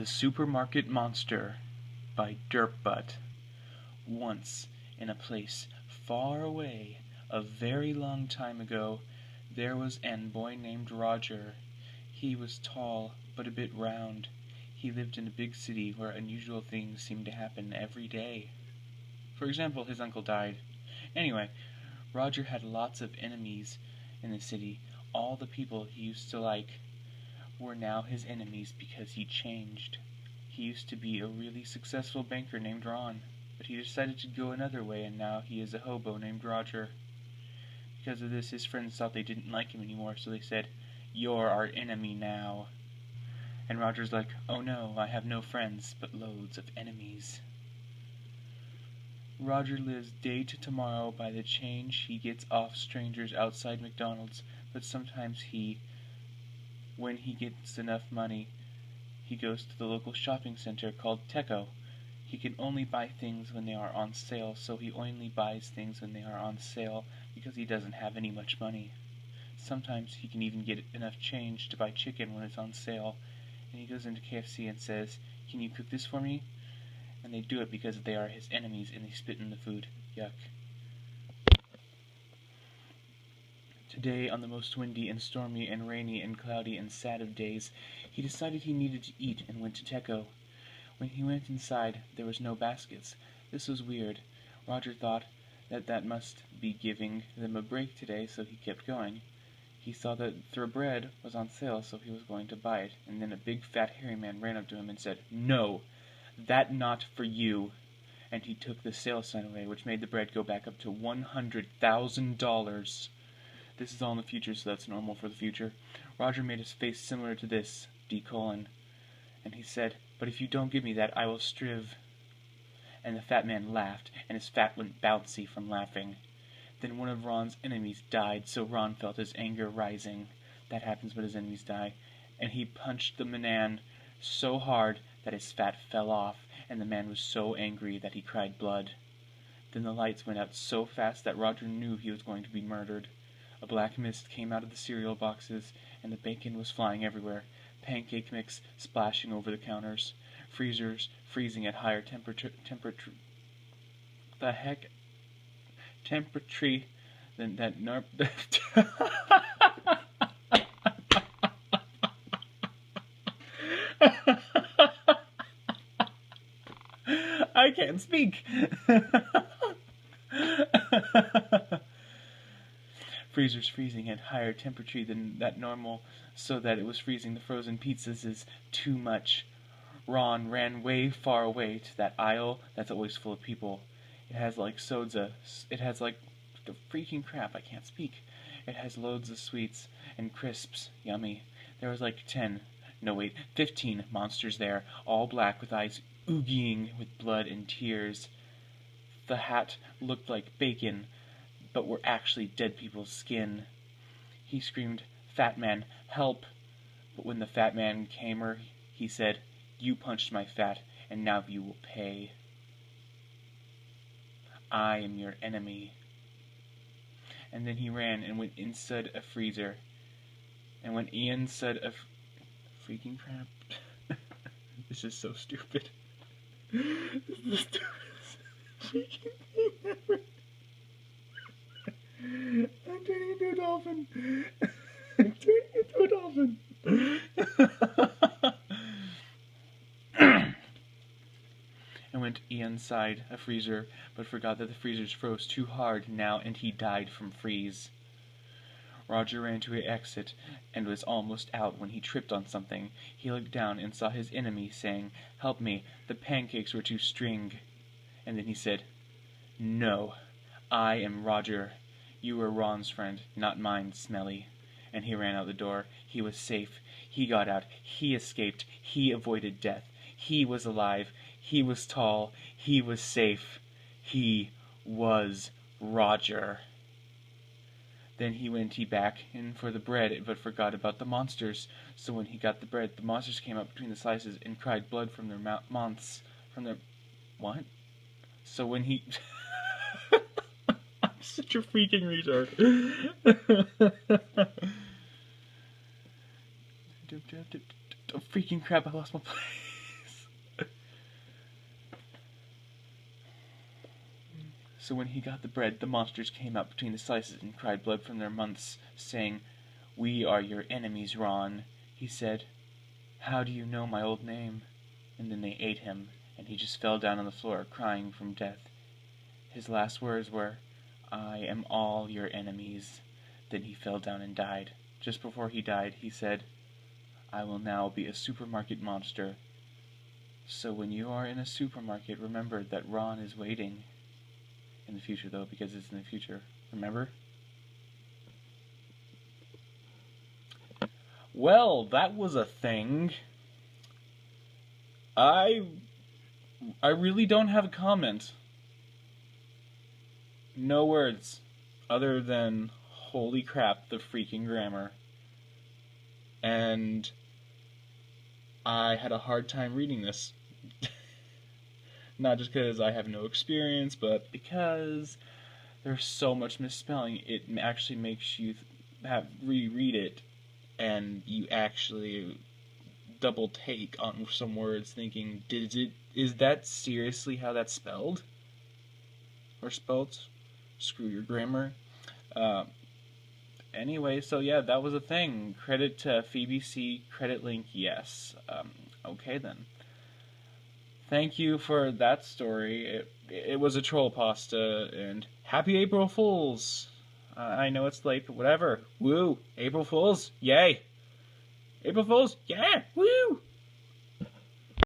The Supermarket Monster by Dirtbutt. Once, in a place far away, a very long time ago, there was an boy named Roger. He was tall, but a bit round. He lived in a big city where unusual things seemed to happen every day. For example, his uncle died. Anyway, Roger had lots of enemies in the city. All the people he used to like were now his enemies because he changed. He used to be a really successful banker named Ron, but he decided to go another way, and now he is a hobo named Roger. Because of this, his friends thought they didn't like him anymore, so they said, "You're our enemy now." And Roger's like, "Oh no, I have no friends, but loads of enemies." Roger lives day to tomorrow by the change he gets off strangers outside McDonald's, but sometimes when he gets enough money, he goes to the local shopping center called Teco. He can only buy things when they are on sale, so he only buys things when they are on sale because he doesn't have any much money. Sometimes he can even get enough change to buy chicken when it's on sale, and he goes into KFC and says, "Can you cook this for me?" And they do it because they are his enemies and they spit in the food. Yuck. Today, on the most windy and stormy and rainy and cloudy and sad of days, he decided he needed to eat and went to Teco. When he went inside, there was no baskets. This was weird. Roger thought that must be giving them a break today, so he kept going. He saw that their bread was on sale, so he was going to buy it, and then a big fat hairy man ran up to him and said, "No, that not for you." And he took the sale sign away, which made the bread go back up to $100,000. This is all in the future, so that's normal for the future. Roger made his face similar to this, D:, and he said, "But if you don't give me that, I will strive." And the fat man laughed, and his fat went bouncy from laughing. Then one of Ron's enemies died, so Ron felt his anger rising. That happens when his enemies die. And he punched the man so hard that his fat fell off, and the man was so angry that he cried blood. Then the lights went out so fast that Roger knew he was going to be murdered. A black mist came out of the cereal boxes, and the bacon was flying everywhere, pancake mix splashing over the counters, freezers freezing at higher temperature than that I can't speak. Freezers freezing at higher temperature than that normal, so that it was freezing the frozen pizzas is too much. Ron ran way far away to that aisle that's always full of people. It has like soda. It has like the freaking crap. I can't speak. It has loads of sweets and crisps. Yummy. There was like 15 monsters there, all black with eyes oogieing with blood and tears. The hat looked like bacon, but were actually dead people's skin. He screamed, "Fat man, help!" But when the fat man came, he said, "You punched my fat, and now you will pay. I am your enemy." And then he ran and went inside a freezer. And when Ian said freaking crap. This is so stupid. This is the stupidest freaking thing ever. I'm turning into a dolphin. I'm turning into a dolphin. And went inside a freezer, but forgot that the freezers froze too hard now, and he died from freeze. Roger ran to an exit and was almost out when he tripped on something. He looked down and saw his enemy saying, "Help me, the pancakes were too string." And then he said, "No, I am Roger. You were Ron's friend, not mine, Smelly." And he ran out the door. He was safe. He got out. He escaped. He avoided death. He was alive. He was tall. He was safe. He was Roger. Then he went back in for the bread, but forgot about the monsters. So when he got the bread, the monsters came up between the slices and cried blood from their mouths. What? So when he... I'm such a freaking retard. Freaking crap, I lost my place. So when he got the bread, the monsters came out between the slices and cried blood from their mouths, saying, "We are your enemies, Ron." He said, "How do you know my old name?" And then they ate him, and he just fell down on the floor, crying from death. His last words were, "I am all your enemies." Then he fell down and died. Just before he died, he said, "I will now be a supermarket monster. So when you are in a supermarket, remember that Ron is waiting." In the future, though, because it's in the future. Remember? Well, that was a thing. I really don't have a comment. No words. Other than, holy crap, the freaking grammar. And I had a hard time reading this. Not just because I have no experience, but because there's so much misspelling. It actually makes you reread it, and you actually double take on some words, thinking, is that seriously how that's spelled? Or spelt? Screw your grammar. Anyway, so yeah, that was a thing. Credit to Phoebe C. Credit link, yes. Okay then. Thank you for that story. It was a Trollpasta, and happy April Fools! I know it's late, but whatever. Woo! April Fools! Yay! April Fools! Yeah! Woo!